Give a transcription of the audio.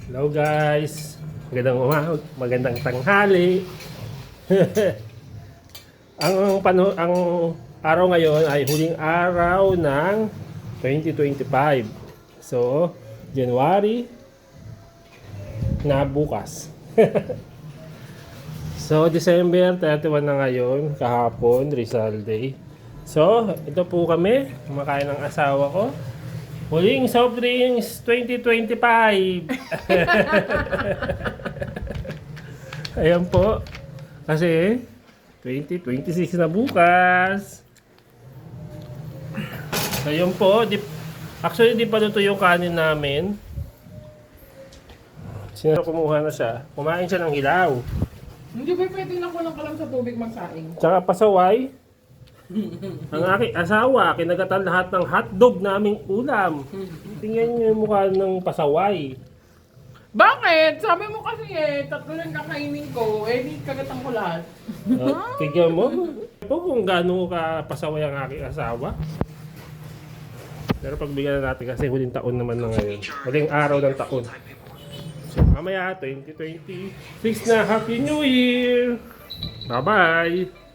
Hello guys, magandang tanghali. ang araw ngayon ay huling araw ng 2025. So, January na bukas. So, December 31 na ngayon, kahapon, Rizal Day. So, ito po kami, kumakain ng asawa ko. Huling soft drinks 2025. Ayan po. Kasi 2026 na bukas. Ayun po. Actually, di pa luto yung kanin namin. Kumuha na siya. Kumain siya ng hilaw. Hindi ba pwede lang ko lang kalam sa tubig magsaing? Tsaka pasaway. Ang aking asawa, kinagatan lahat ng hotdog naming ulam. Tingnan niyo yung mukha ng pasaway. Bakit? Sabi mo kasi tatlo lang kakainin ko, di kagatang ko lahat. Tingnan mo kung gaano ka pasaway ang aking asawa. Pero pagbigyan na natin kasi huling taon naman na ngayon. Huling araw ng taon. So mamaya 2026 na, Happy New Year! Bye-bye!